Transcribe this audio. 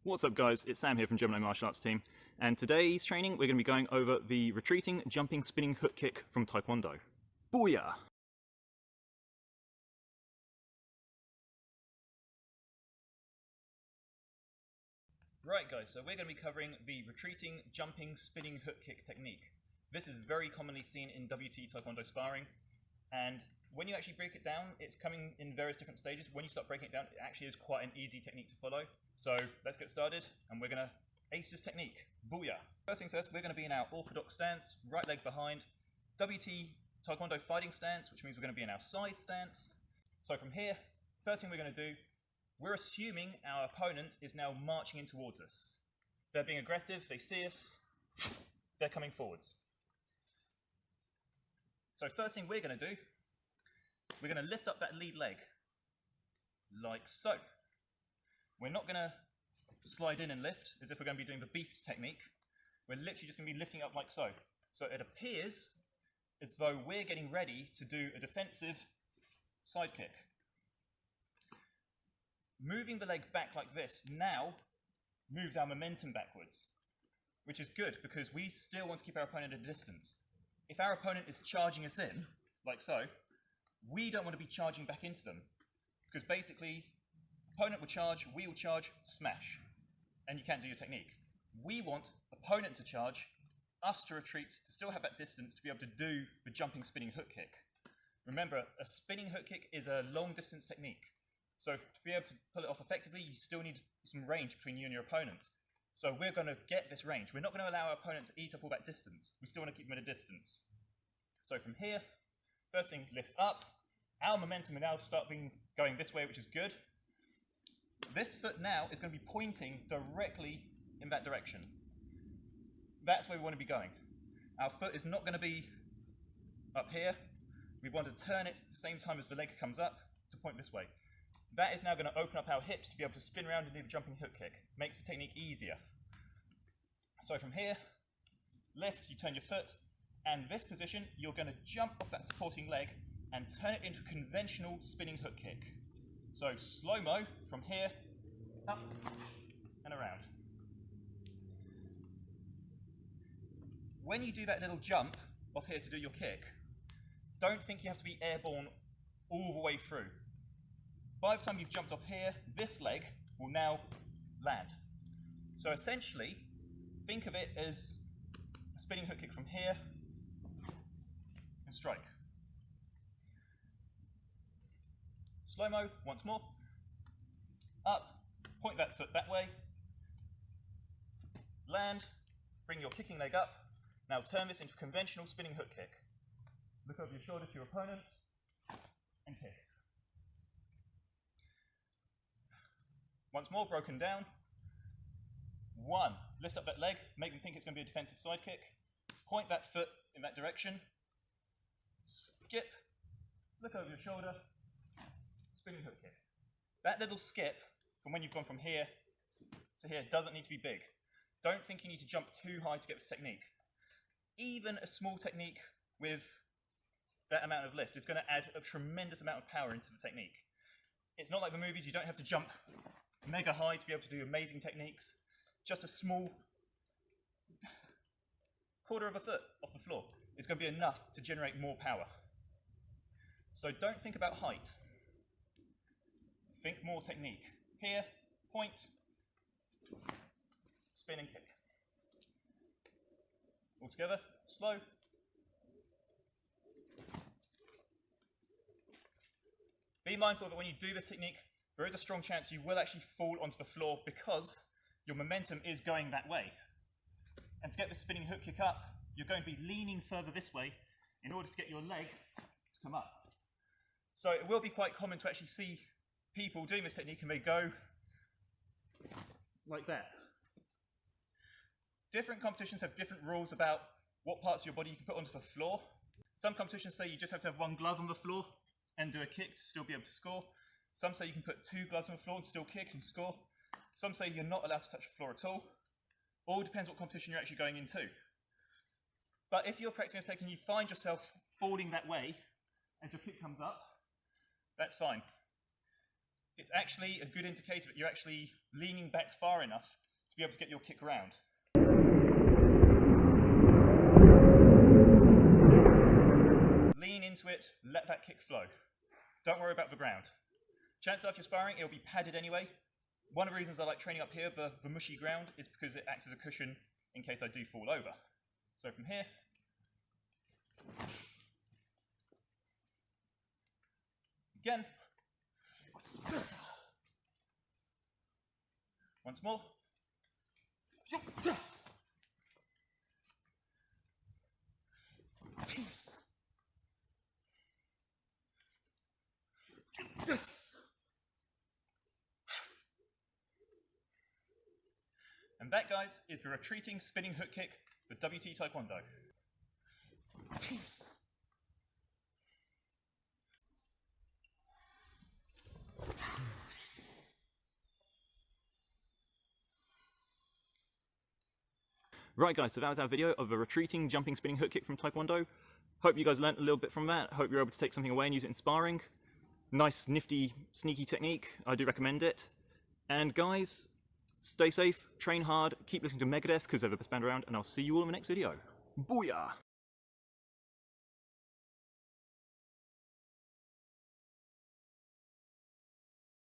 What's up guys, it's Sam here from Gemini Martial Arts Team, and today's training we're going to be going over the retreating, jumping, spinning hook kick from Taekwondo. Booyah! Right guys, so we're going to be covering the retreating, jumping, spinning hook kick technique. This is very commonly seen in WT Taekwondo sparring, and when you actually break it down, it's coming in various different stages. When you start breaking it down, it actually is quite an easy technique to follow. So let's get started, and we're going to ace this technique. Booyah! First things first, we're going to be in our orthodox stance, right leg behind, WT Taekwondo fighting stance, which means we're going to be in our side stance. So from here, first thing we're going to do, we're assuming our opponent is now marching in towards us. They're being aggressive, they see us, they're coming forwards. So first thing we're going to do, we're going to lift up that lead leg, like so. We're not going to slide in and lift as if we're going to be doing the beast technique. We're literally just going to be lifting up like so. So it appears as though we're getting ready to do a defensive side kick. Moving the leg back like this now moves our momentum backwards, which is good because we still want to keep our opponent at a distance. If our opponent is charging us in, like so, we don't want to be charging back into them, because basically, opponent will charge, we will charge, smash, and you can't do your technique. We want opponent to charge, us to retreat, to still have that distance to be able to do the jumping, spinning hook kick. Remember, a spinning hook kick is a long distance technique. So to be able to pull it off effectively, you still need some range between you and your opponent. So we're going to get this range. We're not going to allow our opponent to eat up all that distance. We still want to keep them at a distance. So from here, first thing, lift up. Our momentum will now start going this way, which is good. This foot now is going to be pointing directly in that direction. That's where we want to be going. Our foot is not going to be up here. We want to turn it at the same time as the leg comes up to point this way. That is now going to open up our hips to be able to spin around and do the jumping hook kick. Makes the technique easier. So from here, lift, you turn your foot, and this position, you're going to jump off that supporting leg and turn it into a conventional spinning hook kick. So slow-mo from here, up and around. When you do that little jump off here to do your kick, don't think you have to be airborne all the way through. By the time you've jumped off here, this leg will now land. So essentially, think of it as a spinning hook kick from here and strike. Slow-mo, once more. Up, point that foot that way. Land, bring your kicking leg up. Now turn this into a conventional spinning hook kick. Look over your shoulder to your opponent and kick. Once more, broken down. One, lift up that leg, make them think it's going to be a defensive side kick. Point that foot in that direction. Skip, look over your shoulder, spinning hook kick. That little skip from when you've gone from here to here doesn't need to be big. Don't think you need to jump too high to get this technique. Even a small technique with that amount of lift is going to add a tremendous amount of power into the technique. It's not like the movies, you don't have to jump mega high to be able to do amazing techniques. Just a small quarter of a foot off the floor is going to be enough to generate more power. So don't think about height. Think more technique. Here, point, spin and kick. All together, slow. Be mindful that when you do this technique, there is a strong chance you will actually fall onto the floor because your momentum is going that way. And to get the spinning hook kick up, you're going to be leaning further this way in order to get your leg to come up. So it will be quite common to actually see people doing this technique and they go like that. Different competitions have different rules about what parts of your body you can put onto the floor. Some competitions say you just have to have one glove on the floor and do a kick to still be able to score. Some say you can put two gloves on the floor and still kick and score. Some say you're not allowed to touch the floor at all. All depends what competition you're actually going into. But if you're practicing this technique and you find yourself falling that way and your kick comes up, that's fine. it's actually a good indicator that you're actually leaning back far enough to be able to get your kick round. Lean into it, let that kick flow. Don't worry about the ground. Chances are if you're sparring, it'll be padded anyway. One of the reasons I like training up here, the mushy ground, is because it acts as a cushion in case I do fall over. So from here, again, once more, and that, guys, is the retreating spinning hook kick for WT Taekwondo. Right, guys, so that was our video of a retreating jumping spinning hook kick from Taekwondo. Hope you guys learnt a little bit from that. Hope you're able to take something away and use it in sparring. Nice, nifty, sneaky technique. I do recommend it. And guys, stay safe, train hard, keep listening to Megadeth because they're the best band around, and I'll see you all in the next video. Booyah!